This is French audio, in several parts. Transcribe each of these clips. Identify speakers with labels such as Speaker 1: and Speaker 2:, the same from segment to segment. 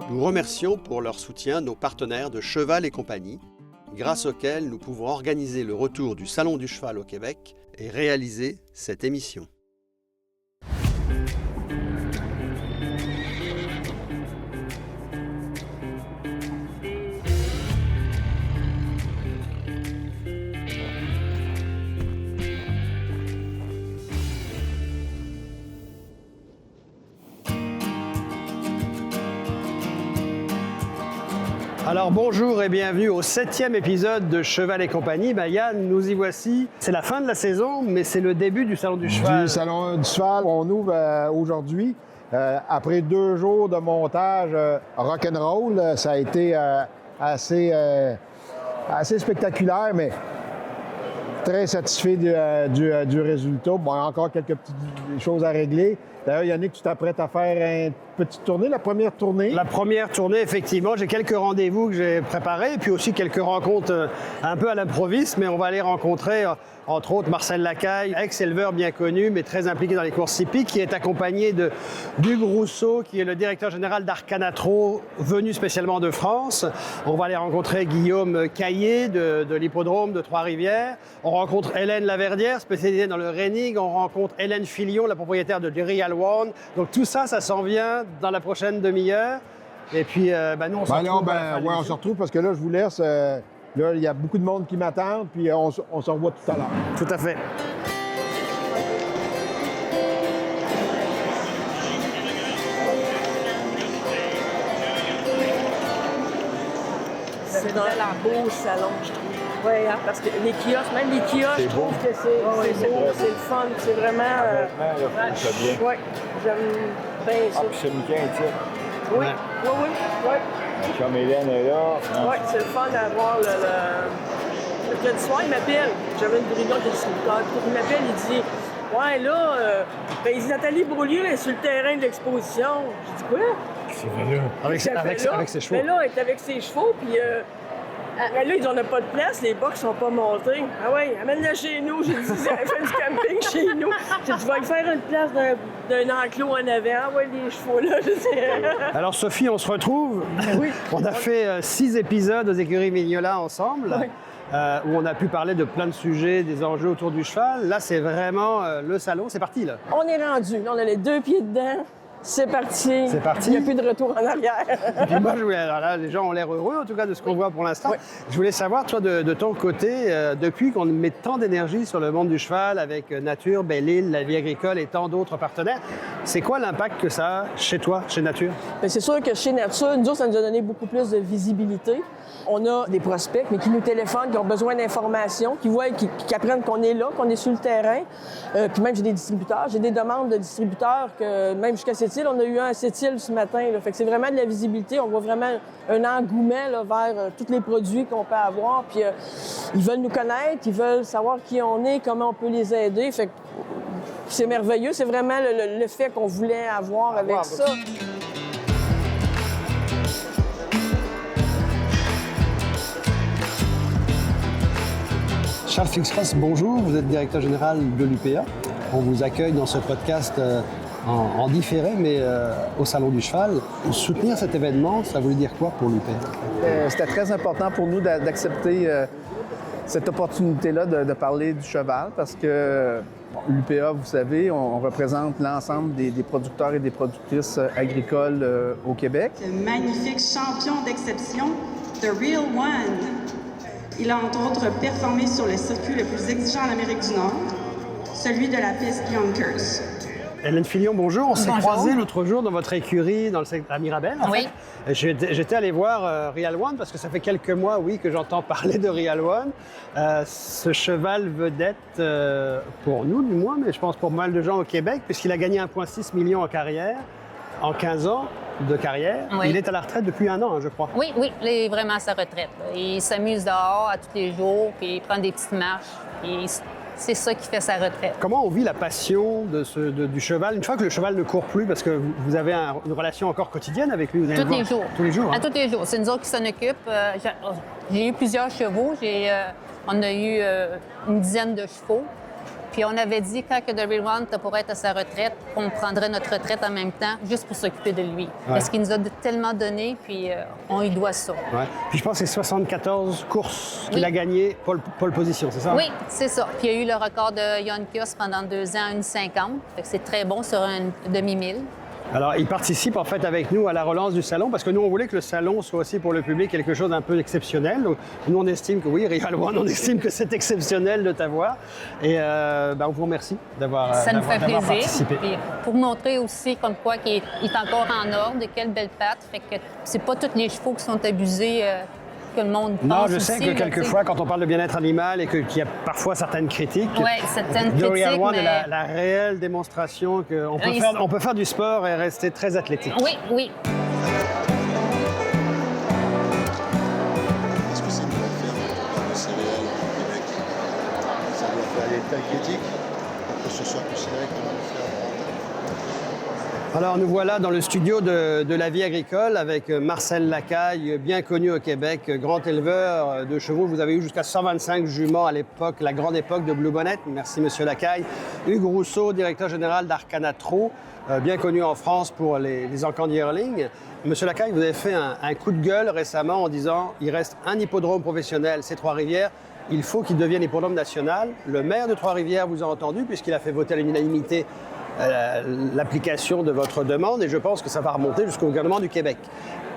Speaker 1: Nous remercions pour leur soutien nos partenaires de Cheval et compagnie, grâce auxquels nous pouvons organiser le retour du Salon du Cheval au Québec et réaliser cette émission. Alors bonjour et bienvenue au 7e épisode de Cheval et compagnie. Yann, nous y voici. C'est la fin de la saison, mais c'est le début du Salon du Cheval.
Speaker 2: Du Salon du Cheval, on ouvre aujourd'hui. Après 2 jours de montage rock'n'roll, ça a été assez spectaculaire, mais très satisfait du résultat. Bon, encore quelques petites choses à régler. D'ailleurs, Yannick, tu t'apprêtes à faire une petite tournée, la première tournée?
Speaker 1: La première tournée, effectivement. J'ai quelques rendez-vous que j'ai préparés et puis aussi quelques rencontres un peu à l'improviste, mais on va aller rencontrer, entre autres, Marcel Lacaille, ex-éleveur bien connu, mais très impliqué dans les courses hippiques, qui est accompagné de Hugues Rousseau, qui est le directeur général d'Arcanatro, venu spécialement de France. On va aller rencontrer Guillaume Caillé de l'hippodrome de Trois-Rivières. On rencontre Hélène Laverdière, spécialisée dans le reining. On rencontre Hélène Filion, la propriétaire de Real One. Donc tout ça, ça s'en vient dans la prochaine demi-heure. Et puis, nous, on se retrouve.
Speaker 2: On se retrouve parce que là, je vous laisse. Là, il y a beaucoup de monde qui m'attend, puis on se revoit tout à l'heure.
Speaker 1: Tout à fait.
Speaker 3: C'est dans un beau salon, je trouve. Oui, hein, parce que les kiosques, même les kiosques, je trouve que c'est beau, c'est le fun, c'est vraiment... Oui, j'aime bien ça.
Speaker 4: Puis c'est Mickey, tu sais.
Speaker 3: Oui.
Speaker 4: Comme Hélène est là.
Speaker 3: Oui, c'est le fun d'avoir le jeudi soir, il m'appelle. J'avais une réunion de distributeur. Il m'appelle, il dit ouais, là, il dit Nathalie Beaulieu est sur le terrain de l'exposition. Je dis quoi?
Speaker 4: C'est vrai, là.
Speaker 1: Avec ses chevaux.
Speaker 3: Mais là, elle est avec ses chevaux, puis. Là, ils n'ont pas de place, les box sont pas montés. Ah oui, amène-la chez nous. J'ai dit, elle fait du camping chez nous. J'ai dit, tu vas lui faire une place d'un enclos en avant. Ah oui, les chevaux là, je sais.
Speaker 1: Alors Sophie, on se retrouve.
Speaker 3: Oui.
Speaker 1: On a fait 6 épisodes aux écuries Mignola ensemble,
Speaker 3: oui.
Speaker 1: Où on a pu parler de plein de sujets, des enjeux autour du cheval. Là, c'est vraiment le salon. C'est parti, là.
Speaker 3: On est rendu. Là, on a les 2 pieds dedans. C'est parti.
Speaker 1: C'est parti.
Speaker 3: Il n'y a plus de retour en arrière.
Speaker 1: Et puis moi, alors là, les gens ont l'air heureux, en tout cas, de ce qu'on voit pour l'instant.
Speaker 3: Oui.
Speaker 1: Je voulais savoir, toi, de ton côté, depuis qu'on met tant d'énergie sur le monde du cheval avec Nature, Belle-Île, La Vie agricole et tant d'autres partenaires, c'est quoi l'impact que ça a chez toi, chez Nature?
Speaker 3: Bien, c'est sûr que chez Nature, nous, ça nous a donné beaucoup plus de visibilité. On a des prospects, mais qui nous téléphonent, qui ont besoin d'informations, qui voient, qui apprennent qu'on est là, qu'on est sur le terrain. Puis même, j'ai des distributeurs. J'ai des demandes de distributeurs que, même jusqu'à Sept-Îles, on a eu un à Sept-Îles ce matin. Là. Fait que c'est vraiment de la visibilité. On voit vraiment un engouement là, vers tous les produits qu'on peut avoir. Puis ils veulent nous connaître, ils veulent savoir qui on est, comment on peut les aider. Fait que c'est merveilleux. C'est vraiment le fait qu'on voulait avoir avec ça.
Speaker 1: Charles Fixross, bonjour, vous êtes directeur général de l'UPA. On vous accueille dans ce podcast en différé, mais au Salon du Cheval. Soutenir cet événement, ça voulait dire quoi pour l'UPA?
Speaker 5: C'était très important pour nous d'accepter cette opportunité-là de parler du cheval parce que l'UPA, vous savez, on représente l'ensemble des producteurs et des productrices agricoles au Québec.
Speaker 6: Ce magnifique champion d'exception, The Real One. Il a entre autres performé sur le circuit le plus exigeant en Amérique du Nord, celui de la piste Yonkers.
Speaker 1: Hélène Filion, bonjour. On s'est croisés l'autre jour dans votre écurie à Mirabel.
Speaker 7: Oui.
Speaker 1: J'étais allé voir Real One parce que ça fait quelques mois, oui, que j'entends parler de Real One. Ce cheval vedette, pour nous du moins, mais je pense pour mal de gens au Québec, puisqu'il a gagné 1,6 million en carrière, en 15 ans de carrière.
Speaker 7: Oui.
Speaker 1: Il est à la retraite depuis 1 an, je crois.
Speaker 7: Oui, il est vraiment à sa retraite. Là. Il s'amuse dehors à tous les jours, puis il prend des petites marches. Puis c'est ça qui fait sa retraite.
Speaker 1: Comment on vit la passion du cheval une fois que le cheval ne court plus? Parce que vous avez une relation encore quotidienne avec lui.
Speaker 7: Tous les jours.
Speaker 1: Tous les jours.
Speaker 7: À tous les jours. C'est nous autres qui s'en occupent. J'ai eu plusieurs chevaux. On a eu une dizaine de chevaux. Puis on avait dit, quand que The Real One pourrait être à sa retraite, qu'on prendrait notre retraite en même temps, juste pour s'occuper de lui. Parce qu'il nous a tellement donné, puis on lui doit ça.
Speaker 1: Ouais. Puis je pense que c'est 74 courses qu'il
Speaker 7: Oui.
Speaker 1: a gagné, pole position, c'est ça?
Speaker 7: Oui, c'est ça. Puis il y a eu le record de Jon Kios pendant 2 ans, 1,50. Fait que c'est très bon sur un demi-mille.
Speaker 1: Alors, il participe en fait avec nous à la relance du salon parce que nous, on voulait que le salon soit aussi pour le public quelque chose d'un peu exceptionnel. Donc, nous, on estime que oui, Real One, on estime que c'est exceptionnel de t'avoir. Et on vous remercie d'avoir
Speaker 7: Ça nous fait plaisir.
Speaker 1: participé.
Speaker 7: Puis pour montrer aussi comme quoi qu'il est encore en ordre, de quelle belle patte. Fait que c'est pas tous les chevaux qui sont abusés que le monde pense.
Speaker 1: Non, je sais
Speaker 7: aussi,
Speaker 1: que
Speaker 7: là,
Speaker 1: quelquefois, quand on parle de bien-être animal et qu'il y a parfois certaines critiques,
Speaker 7: Oui, certaines
Speaker 1: The Real
Speaker 7: critiques,
Speaker 1: One est
Speaker 7: mais-
Speaker 1: la réelle démonstration qu'on peut,
Speaker 7: Oui,
Speaker 1: on peut faire du sport et rester très athlétique.
Speaker 7: Oui, oui.
Speaker 8: Est-ce que c'est une bonne ferme de céréales au Québec? Ça doit faire des tas critiques pour que ce soit considéré comme une ferme rentable.
Speaker 1: Alors nous voilà dans le studio de la vie agricole avec Marcel Lacaille, bien connu au Québec, grand éleveur de chevaux. Vous avez eu jusqu'à 125 juments à l'époque, la grande époque de Blue Bonnet. Merci Monsieur Lacaille. Hugues Rousseau, directeur général d'Arcana Trot, bien connu en France pour les encans yearling. Monsieur Lacaille, vous avez fait un coup de gueule récemment en disant il reste un hippodrome professionnel, c'est Trois-Rivières. Il faut qu'il devienne hippodrome national. Le maire de Trois-Rivières vous a entendu puisqu'il a fait voter à l'unanimité l'application de votre demande et je pense que ça va remonter jusqu'au gouvernement du Québec.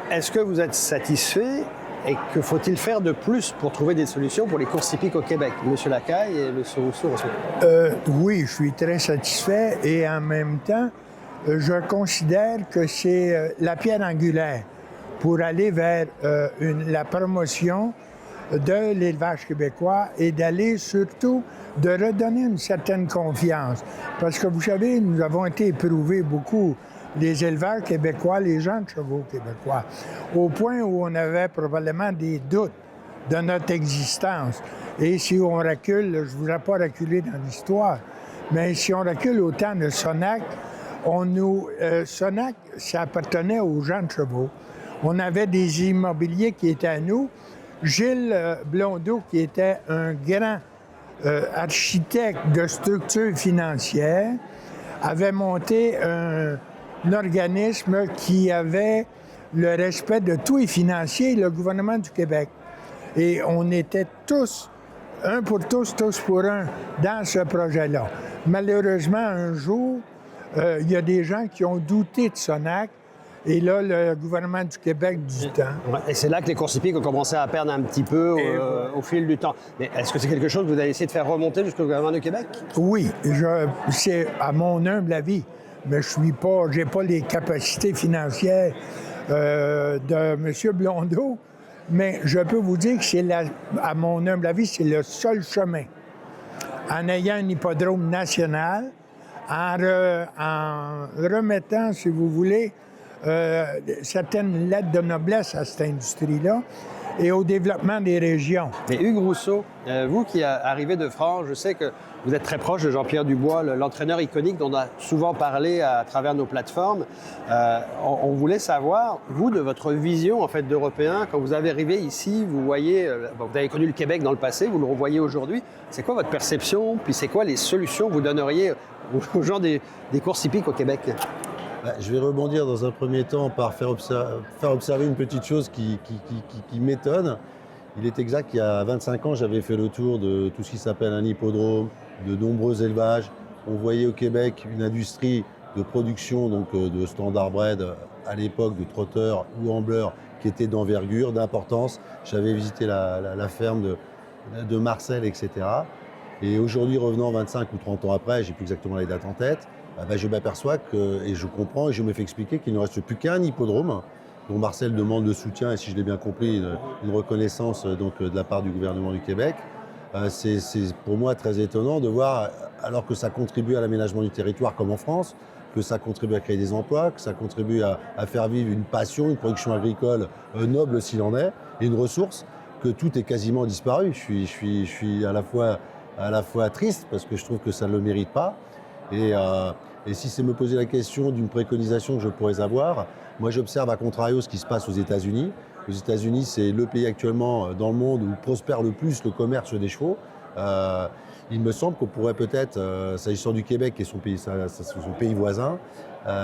Speaker 1: Est-ce que vous êtes satisfait et que faut-il faire de plus pour trouver des solutions pour les courses hippiques au Québec? Monsieur Lacaille et Monsieur Rousseau.
Speaker 9: Oui, je suis très satisfait et en même temps, je considère que c'est la pierre angulaire pour aller vers la promotion de l'élevage québécois et d'aller surtout de redonner une certaine confiance. Parce que vous savez, nous avons été éprouvés beaucoup, les éleveurs québécois, les gens de chevaux québécois, au point où on avait probablement des doutes de notre existence. Et si on recule, je ne voudrais pas reculer dans l'histoire, mais si on recule au temps de Sonac, Sonac, ça appartenait aux gens de chevaux. On avait des immobiliers qui étaient à nous. Gilles Blondeau, qui était un grand architecte de structure financière, avait monté un organisme qui avait le respect de tous les financiers, le gouvernement du Québec. Et on était tous, un pour tous pour un, dans ce projet-là. Malheureusement, un jour, il y a des gens qui ont douté de Sonac. Et là, le gouvernement du Québec du temps.
Speaker 1: Et c'est là que les courses hippiques ont commencé à perdre un petit peu au fil du temps. Mais est-ce que c'est quelque chose que vous avez essayé de faire remonter jusqu'au gouvernement du Québec?
Speaker 9: Oui, c'est à mon humble avis. Mais j'ai pas les capacités financières de M. Blondeau. Mais je peux vous dire que à mon humble avis, c'est le seul chemin. En ayant un hippodrome national, en remettant, si vous voulez, certaines lettres de noblesse à cette industrie-là et au développement des régions.
Speaker 1: Mais Hugues Rousseau, vous qui arrivez de France, je sais que vous êtes très proche de Jean-Pierre Dubois, l'entraîneur iconique dont on a souvent parlé à travers nos plateformes. On voulait savoir, vous, de votre vision en fait d'Européen, quand vous avez arrivé ici, vous voyez, vous avez connu le Québec dans le passé, vous le revoyez aujourd'hui. C'est quoi votre perception? Puis c'est quoi les solutions que vous donneriez aux gens des courses hippiques au Québec?
Speaker 10: Je vais rebondir dans un premier temps par faire observer une petite chose qui m'étonne. Il est exact qu'il y a 25 ans, j'avais fait le tour de tout ce qui s'appelle un hippodrome, de nombreux élevages. On voyait au Québec une industrie de production donc de standardbred à l'époque, de trotteurs ou ambleurs qui était d'envergure, d'importance. J'avais visité la ferme de Marcel, etc. Et aujourd'hui, revenant 25 ou 30 ans après, j'ai plus exactement les dates en tête, je m'aperçois et je comprends et je me fais expliquer qu'il ne reste plus qu'un hippodrome dont Marcel demande le soutien et, si je l'ai bien compris, une reconnaissance donc, de la part du gouvernement du Québec. C'est pour moi très étonnant de voir, alors que ça contribue à l'aménagement du territoire comme en France, que ça contribue à créer des emplois, que ça contribue à faire vivre une passion, une production agricole noble s'il en est, et une ressource, que tout est quasiment disparu. Je suis à la fois triste parce que je trouve que ça ne le mérite pas. Et si c'est me poser la question d'une préconisation que je pourrais avoir, moi j'observe à contrario ce qui se passe aux États-Unis. Aux États-Unis, c'est le pays actuellement dans le monde où prospère le plus le commerce des chevaux. Il me semble qu'on pourrait peut-être, s'agissant du Québec et son pays voisin,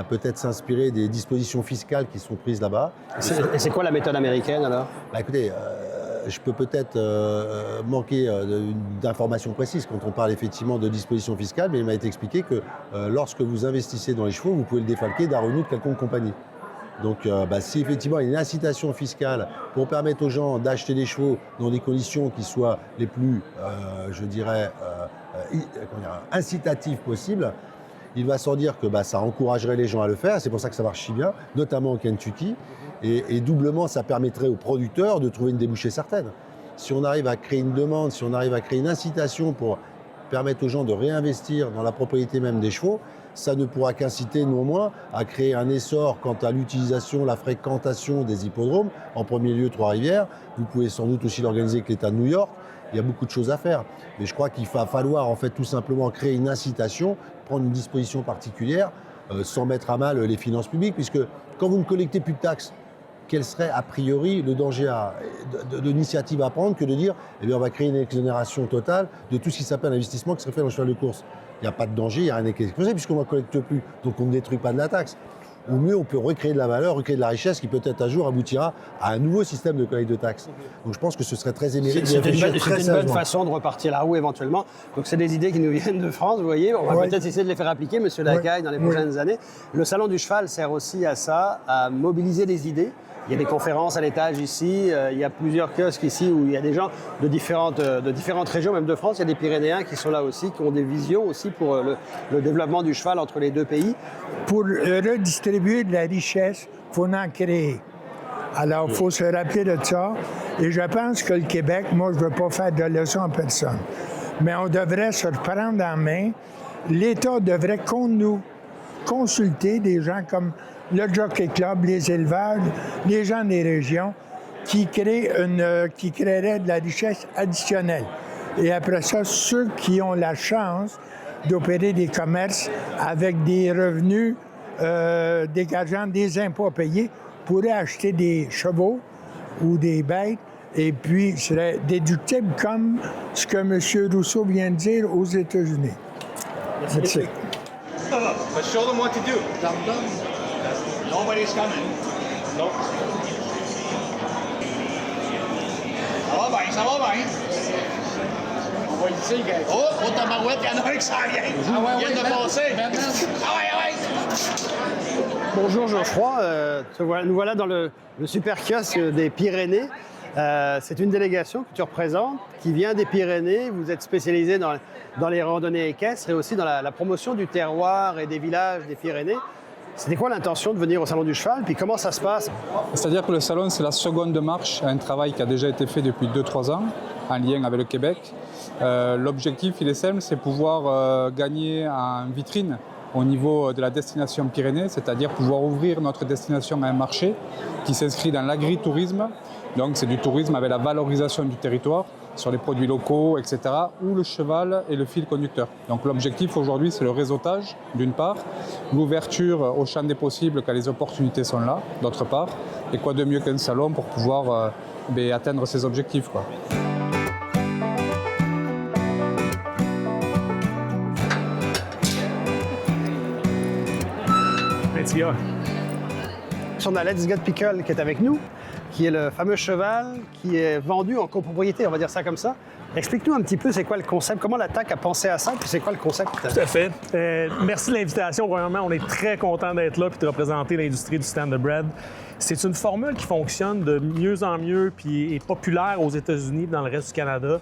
Speaker 10: peut-être s'inspirer des dispositions fiscales qui sont prises là-bas.
Speaker 1: Et c'est quoi la méthode américaine alors?
Speaker 10: Écoutez, je peux peut-être manquer d'informations précises quand on parle effectivement de dispositions fiscales, mais il m'a été expliqué que lorsque vous investissez dans les chevaux, vous pouvez le défalquer d'un revenu de quelconque compagnie. Donc si effectivement il y a une incitation fiscale pour permettre aux gens d'acheter des chevaux dans des conditions qui soient les plus, incitatives possibles, il va sans dire que ça encouragerait les gens à le faire. C'est pour ça que ça marche si bien, notamment au Kentucky. Et doublement, ça permettrait aux producteurs de trouver une débouchée certaine. Si on arrive à créer une demande, si on arrive à créer une incitation pour permettre aux gens de réinvestir dans la propriété même des chevaux, ça ne pourra qu'inciter néanmoins à créer un essor quant à l'utilisation, la fréquentation des hippodromes. En premier lieu, Trois-Rivières. Vous pouvez sans doute aussi l'organiser avec l'État de New York. Il y a beaucoup de choses à faire. Mais je crois qu'il va falloir en fait tout simplement créer une incitation, prendre une disposition particulière, sans mettre à mal les finances publiques, puisque quand vous ne collectez plus de taxes, quel serait a priori le danger de l'initiative à prendre que de dire on va créer une exonération totale de tout ce qui s'appelle investissement qui serait fait dans le cheval de course. Il n'y a pas de danger, il n'y a rien qui est exposé puisqu'on ne collecte plus, donc on ne détruit pas de la taxe. Ou mieux, on peut recréer de la valeur, recréer de la richesse qui peut-être un jour aboutira à un nouveau système de collecte de taxes. Donc je pense que ce serait très émérite.
Speaker 1: C'est une bonne façon de repartir la roue éventuellement. Donc c'est des idées qui nous viennent de France, vous voyez. On va peut-être essayer de les faire appliquer, M. Lacaille, dans les prochaines années. Le Salon du Cheval sert aussi à ça, à mobiliser des idées. Il y a des conférences à l'étage ici, il y a plusieurs kiosques ici où il y a des gens de différentes régions, même de France. Il y a des Pyrénéens qui sont là aussi, qui ont des visions aussi pour le développement du cheval entre les deux pays.
Speaker 9: Pour redistribuer de la richesse, il faut en créer. Alors, il faut se rappeler de ça. Et je pense que le Québec, moi, je ne veux pas faire de leçons à personne, mais on devrait se reprendre en main. L'État devrait nous consulter des gens comme le Jockey Club, les éleveurs, les gens des régions qui créeraient de la richesse additionnelle. Et après ça, ceux qui ont la chance d'opérer des commerces avec des revenus dégageant des impôts à payer pourraient acheter des chevaux ou des bêtes et puis seraient déductibles comme ce que M. Rousseau vient de dire aux États-Unis. Merci.
Speaker 11: Let's show them what to do. Nobody's coming. Nope. Ça va bien. On va ici, gars. Oh, tabarouette, il y en a un qui s'en vient. Il vient de passer. Ah ouais.
Speaker 1: Bonjour Geoffroy, nous voilà dans le super kiosque des Pyrénées. C'est une délégation que tu représentes qui vient des Pyrénées. Vous êtes spécialisé dans les randonnées équestres et aussi dans la promotion du terroir et des villages des Pyrénées. C'était quoi l'intention de venir au Salon du Cheval? Puis comment ça se passe?
Speaker 12: C'est-à-dire que le Salon, c'est la seconde marche à un travail qui a déjà été fait depuis 2-3 ans, en lien avec le Québec. L'objectif, il est simple, c'est pouvoir gagner en vitrine au niveau de la destination Pyrénées, c'est-à-dire pouvoir ouvrir notre destination à un marché qui s'inscrit dans l'agritourisme. Donc c'est du tourisme avec la valorisation du territoire sur les produits locaux, etc., où le cheval est le fil conducteur. Donc l'objectif aujourd'hui, c'est le réseautage, d'une part, l'ouverture au champ des possibles quand les opportunités sont là, d'autre part, et quoi de mieux qu'un salon pour pouvoir atteindre ces objectifs, quoi.
Speaker 1: On a Let's Get Pickle qui est avec nous, qui est le fameux cheval qui est vendu en copropriété, on va dire ça comme ça. Explique-nous un petit peu c'est quoi le concept, comment la TAC a pensé à ça, puis c'est quoi le concept?
Speaker 13: Tout à fait. Merci de l'invitation. Premièrement, on est très content d'être là et de représenter l'industrie du standardbred. C'est une formule qui fonctionne de mieux en mieux puis est populaire aux États-Unis et dans le reste du Canada.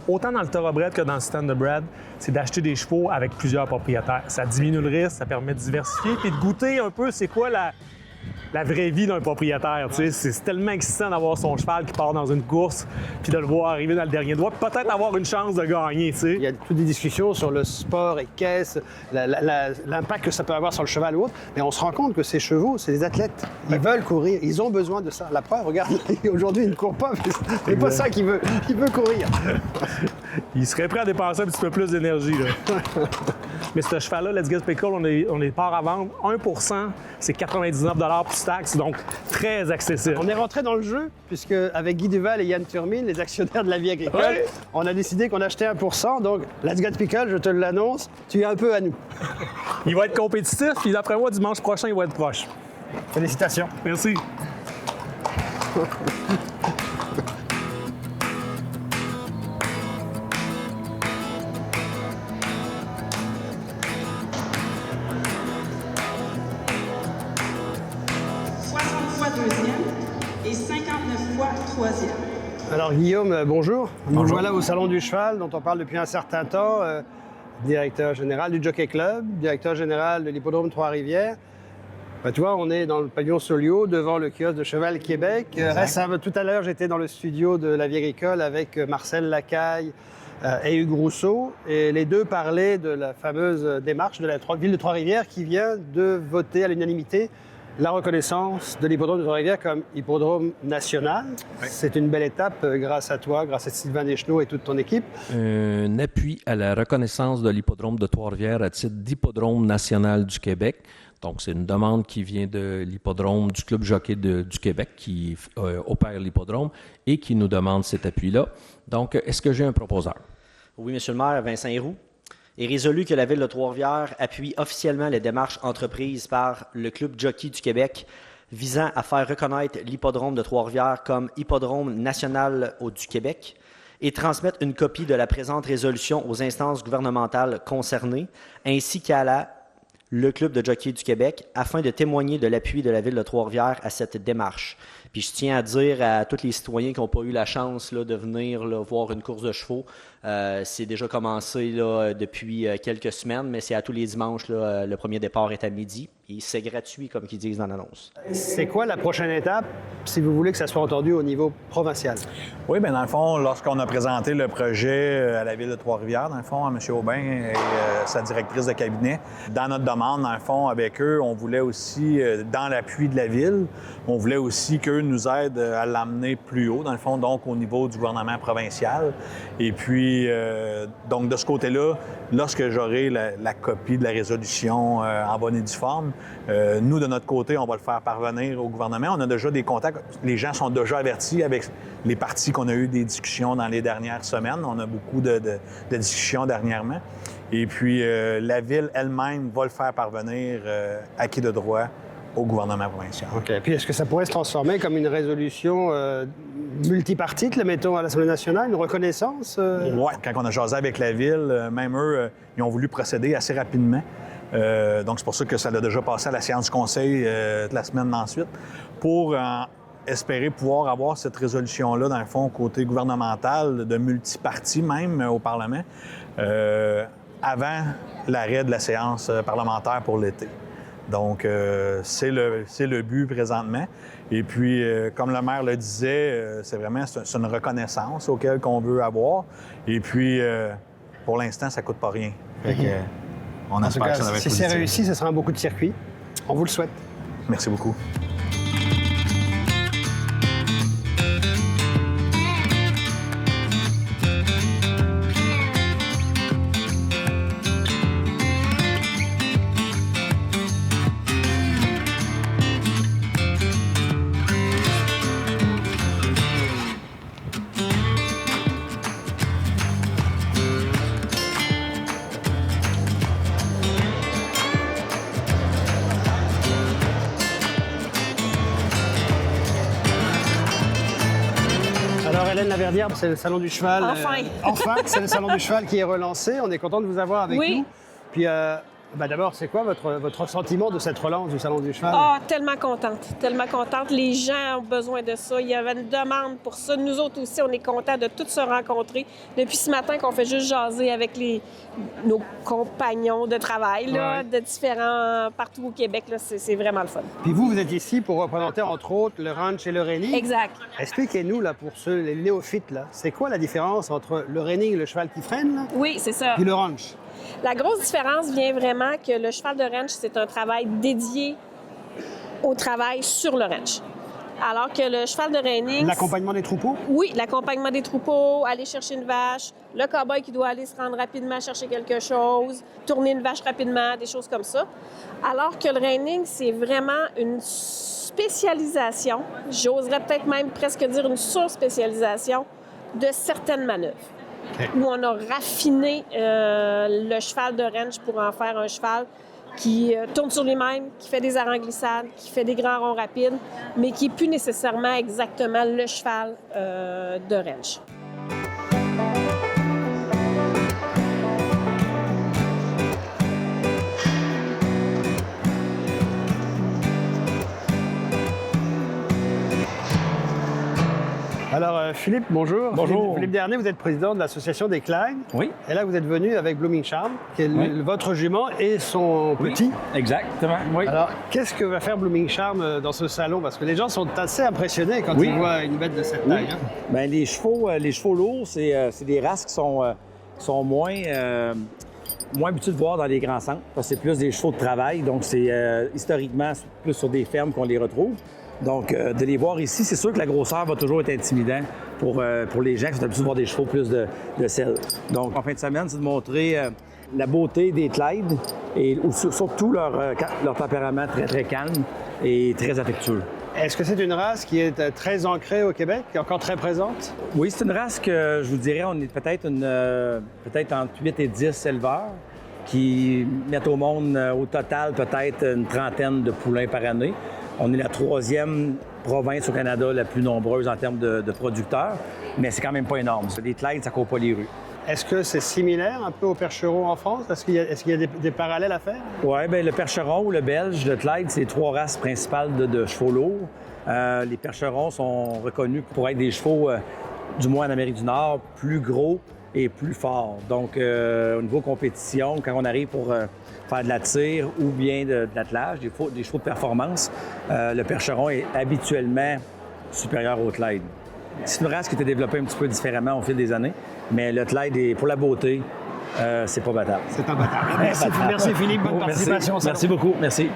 Speaker 13: Autant dans le thoroughbred que dans le standardbred, c'est d'acheter des chevaux avec plusieurs propriétaires. Ça diminue le risque, ça permet de diversifier puis de goûter un peu c'est quoi la vraie vie d'un propriétaire. C'est tellement excitant d'avoir son cheval qui part dans une course puis de le voir arriver dans le dernier doigt, peut-être avoir une chance de gagner. T'sais.
Speaker 1: Il y a toutes des discussions sur le sport équestre, l'impact que ça peut avoir sur le cheval ou autre, mais on se rend compte que ces chevaux, c'est des athlètes. Ils veulent courir, ils ont besoin de ça. La preuve, regarde, aujourd'hui, il ne court pas, mais c'est pas ça qu'il veut. Il veut courir.
Speaker 13: Il serait prêt à dépenser un petit peu plus d'énergie. Là. Mais ce cheval-là, Let's Get Pickle, on est part à vendre. 1%, c'est 99 plus taxes, donc très accessible.
Speaker 1: On est rentré dans le jeu, puisque avec Guy Duval et Yann Turmine, les actionnaires de la vie agricole,
Speaker 13: Ouais.
Speaker 1: on a décidé qu'on achetait 1%. Donc, Let's Get Pickle, je te l'annonce, tu es un peu à nous.
Speaker 13: Il va être compétitif, puis d'après moi, dimanche prochain, il va être proche.
Speaker 1: Félicitations.
Speaker 13: Merci.
Speaker 6: fois deuxième et 59 fois troisième.
Speaker 1: Alors Guillaume, bonjour. Nous
Speaker 13: Bonjour.
Speaker 1: voilà au Salon du Cheval, dont on parle depuis un certain temps. Directeur général du Jockey Club, directeur général de l'Hippodrome Trois-Rivières. Ben, tu vois, on est dans le pavillon Soliot, devant le kiosque de Cheval Québec. Tout à l'heure, j'étais dans le studio de la vie agricole avec Marcel Lacaille et Hugues Rousseau. Et les deux parlaient de la fameuse démarche de la ville de Trois-Rivières qui vient de voter à l'unanimité la reconnaissance de l'hippodrome de Trois-Rivières comme hippodrome national. Oui. C'est une belle étape grâce à toi, grâce à Sylvain Deschenaux et toute ton équipe.
Speaker 14: Un appui à la reconnaissance de l'hippodrome de Trois-Rivières à titre d'hippodrome national du Québec. Donc, c'est une demande qui vient de l'hippodrome du Club Jockey du Québec qui opère l'hippodrome et qui nous demande cet appui-là. Donc, est-ce que j'ai un proposeur?
Speaker 15: Oui, Monsieur le maire, Vincent Héroux. Est résolu que la Ville de Trois-Rivières appuie officiellement les démarches entreprises par le Club Jockey du Québec visant à faire reconnaître l'hippodrome de Trois-Rivières comme hippodrome national du Québec et transmettre une copie de la présente résolution aux instances gouvernementales concernées ainsi qu'à le Club de Jockey du Québec afin de témoigner de l'appui de la Ville de Trois-Rivières à cette démarche. Puis je tiens à dire à tous les citoyens qui n'ont pas eu la chance là, de venir là, voir une course de chevaux, c'est déjà commencé là, depuis quelques semaines, mais c'est à tous les dimanches. Là, le premier départ est à midi et c'est gratuit, comme ils disent dans l'annonce.
Speaker 1: C'est quoi la prochaine étape, si vous voulez que ça soit entendu au niveau provincial?
Speaker 16: Oui, bien dans le fond, lorsqu'on a présenté le projet à la Ville de Trois-Rivières, dans le fond, à M. Aubin et sa directrice de cabinet, dans notre demande, dans le fond, avec eux, on voulait aussi, dans l'appui de la Ville, on voulait aussi qu'eux nous aident à l'amener plus haut, dans le fond, donc au niveau du gouvernement provincial. Et puis, donc de ce côté-là, lorsque j'aurai la copie de la résolution en bonne et due forme, nous, de notre côté, on va le faire parvenir au gouvernement. On a déjà des contacts. Les gens sont déjà avertis avec les partis qu'on a eu des discussions dans les dernières semaines. On a beaucoup de discussions dernièrement. Et puis, la Ville elle-même va le faire parvenir à qui de droit au gouvernement provincial.
Speaker 1: OK. Puis est-ce que ça pourrait se transformer comme une résolution multipartite, là, mettons, à l'Assemblée nationale, une reconnaissance?
Speaker 16: Oui. Quand on a jasé avec la Ville, même eux, ils ont voulu procéder assez rapidement. Donc, c'est pour ça que ça a déjà passé à la séance du Conseil de la semaine d'ensuite, pour espérer pouvoir avoir cette résolution-là, dans le fond, côté gouvernemental, de multipartis même au Parlement, avant l'arrêt de la séance parlementaire pour l'été. Donc, c'est le but présentement. Et puis, comme le maire le disait, c'est vraiment c'est une reconnaissance auquel qu'on veut avoir. Et puis, pour l'instant, ça ne coûte pas rien. Fait que, on espère que ça va être
Speaker 1: si c'est réussi, ce sera un beaucoup de circuits. On vous le souhaite.
Speaker 16: Merci beaucoup.
Speaker 1: Laverdière, c'est le Salon du Cheval.
Speaker 17: Enfin!
Speaker 1: Enfin, c'est le Salon du Cheval qui est relancé. On est content de vous avoir avec nous. Puis, d'abord, c'est quoi votre sentiment de cette relance du Salon du Cheval?
Speaker 17: Ah, tellement contente, tellement contente. Les gens ont besoin de ça. Il y avait une demande pour ça. Nous autres aussi, on est contents de tous se rencontrer. Depuis ce matin qu'on fait juste jaser avec nos compagnons de travail, là, de différents partout au Québec, là, c'est vraiment le fun.
Speaker 1: Puis vous êtes ici pour représenter, entre autres, le ranch et le reining.
Speaker 17: Exact.
Speaker 1: Expliquez-nous, là, pour les néophytes, là, c'est quoi la différence entre le reining, le cheval qui freine, là,
Speaker 17: oui, c'est ça,
Speaker 1: puis le ranch?
Speaker 17: La grosse différence vient vraiment que le cheval de ranch, c'est un travail dédié au travail sur le ranch. Alors que le cheval de reining...
Speaker 1: L'accompagnement des troupeaux?
Speaker 17: Oui, l'accompagnement des troupeaux, aller chercher une vache, le cow-boy qui doit aller se rendre rapidement chercher quelque chose, tourner une vache rapidement, des choses comme ça. Alors que le reining, c'est vraiment une spécialisation, j'oserais peut-être même presque dire une surspécialisation de certaines manœuvres. Okay. Où on a raffiné le cheval de ranch pour en faire un cheval qui tourne sur lui-même, qui fait des arrêts en glissade, qui fait des grands ronds rapides, mais qui n'est plus nécessairement exactement le cheval de ranch.
Speaker 1: Alors, Philippe, bonjour.
Speaker 18: Bonjour.
Speaker 1: Philippe Dernay, vous êtes président de l'association des Clyde.
Speaker 18: Oui.
Speaker 1: Et là, vous êtes venu avec Blooming Charm, qui est votre jument et son petit.
Speaker 18: Exactement, oui.
Speaker 1: Alors, qu'est-ce que va faire Blooming Charm dans ce salon? Parce que les gens sont assez impressionnés quand ils voient une bête de cette taille. Hein?
Speaker 18: Bien, les chevaux lourds, c'est des races qui sont moins habitués de voir dans les grands centres, parce que c'est plus des chevaux de travail. Donc, c'est historiquement plus sur des fermes qu'on les retrouve. Donc, de les voir ici, c'est sûr que la grosseur va toujours être intimidant pour les gens qui sont habitués de voir des chevaux plus de sel. Donc, en fin de semaine, c'est de montrer la beauté des Clyde et surtout leur tempérament très, très calme et très affectueux.
Speaker 1: Est-ce que c'est une race qui est très ancrée au Québec, qui est encore très présente?
Speaker 18: Oui, c'est une race que, je vous dirais, on est peut-être entre 8 et 10 éleveurs qui mettent au monde au total peut-être une trentaine de poulains par année. On est la 3e province au Canada la plus nombreuse en termes de producteurs, mais c'est quand même pas énorme. Les Clyde, ça court pas les rues.
Speaker 1: Est-ce que c'est similaire un peu au percheron en France? Est-ce qu'il y a des parallèles à faire?
Speaker 18: Oui, bien le percheron ou le belge, le Clyde, c'est 3 races principales de chevaux lourds. Les percherons sont reconnus pour être des chevaux, du moins en Amérique du Nord, plus gros et plus forts. Donc, au niveau compétition, quand on arrive pour faire de la tire ou bien de l'attelage, des chevaux de performance, le percheron est habituellement supérieur au Clyde. C'est une race qui a été développée un petit peu différemment au fil des années, mais le Clyde, pour la beauté, c'est pas battable.
Speaker 1: C'est imbattable. Merci Philippe, bonne participation.
Speaker 18: Merci beaucoup, merci.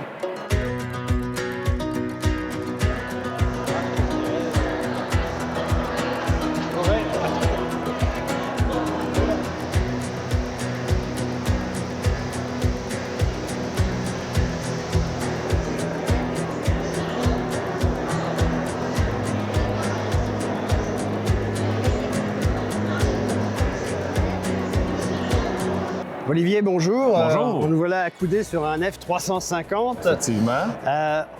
Speaker 1: Olivier, bonjour.
Speaker 4: Bonjour.
Speaker 1: Nous voilà accoudés sur un F350.
Speaker 4: Effectivement.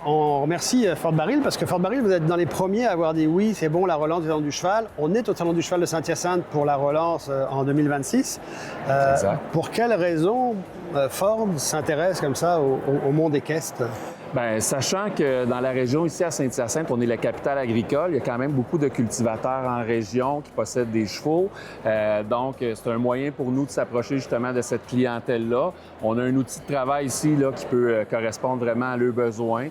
Speaker 1: On remercie Fort Baril parce que Fort Baril, vous êtes dans les premiers à avoir dit oui, c'est bon, la relance du Salon du Cheval. On est au Salon du Cheval de Saint-Hyacinthe pour la relance en 2026.
Speaker 4: Exact.
Speaker 1: Pour quelles raisons Ford s'intéresse comme ça au monde équestre?
Speaker 19: Bien, sachant que dans la région, ici à Saint-Hyacinthe, on est la capitale agricole, il y a quand même beaucoup de cultivateurs en région qui possèdent des chevaux. Donc, c'est un moyen pour nous de s'approcher justement de cette clientèle-là. On a un outil de travail ici là, qui peut correspondre vraiment à leurs besoins.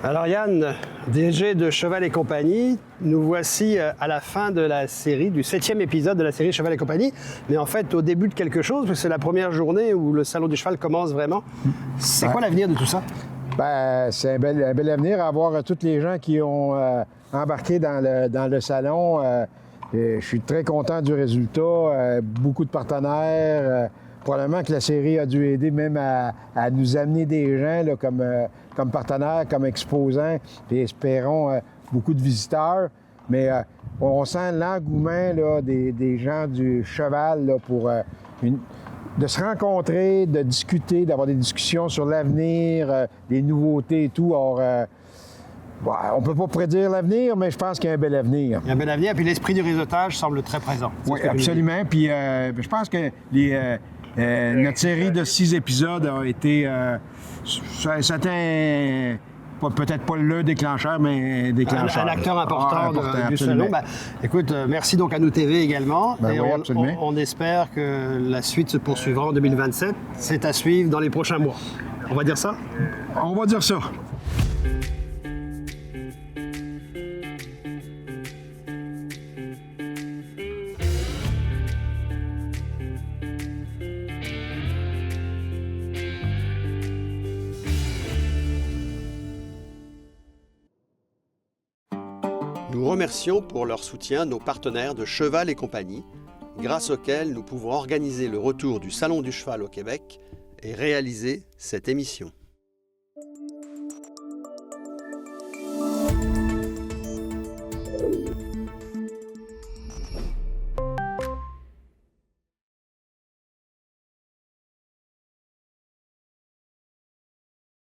Speaker 1: Alors Yann, DG de Cheval et Compagnie, nous voici à la fin de la série, du 7e épisode de la série Cheval et Compagnie, mais en fait au début de quelque chose, parce que c'est la première journée où le Salon du Cheval commence vraiment. C'est quoi l'avenir de tout ça?
Speaker 2: Bien, c'est un bel avenir à voir tous les gens qui ont embarqué dans le salon. Je suis très content du résultat, beaucoup de partenaires. Probablement que la série a dû aider même à nous amener des gens là, comme partenaires, comme exposants, puis espérons beaucoup de visiteurs. Mais on sent l'engouement là, des gens du cheval là, pour de se rencontrer, de discuter, d'avoir des discussions sur l'avenir, des nouveautés et tout. Or, on ne peut pas prédire l'avenir, mais je pense qu'il y a un bel avenir.
Speaker 1: Il y a un bel avenir, puis l'esprit du réseautage semble très présent.
Speaker 2: Oui, absolument. Puis je pense que notre série de 6 épisodes a été... ça a été peut-être pas le déclencheur, mais déclencheur.
Speaker 1: Un acteur important, du
Speaker 2: absolument.
Speaker 1: salon. Écoute, merci donc à nous TV également.
Speaker 2: Ben
Speaker 1: et
Speaker 2: oui, absolument.
Speaker 1: on espère que la suite se poursuivra en 2027. C'est à suivre dans les prochains mois. On va dire ça?
Speaker 2: On va dire ça.
Speaker 1: Nous remercions pour leur soutien nos partenaires de Cheval et compagnie, grâce auxquels nous pouvons organiser le retour du Salon du Cheval au Québec et réaliser cette émission.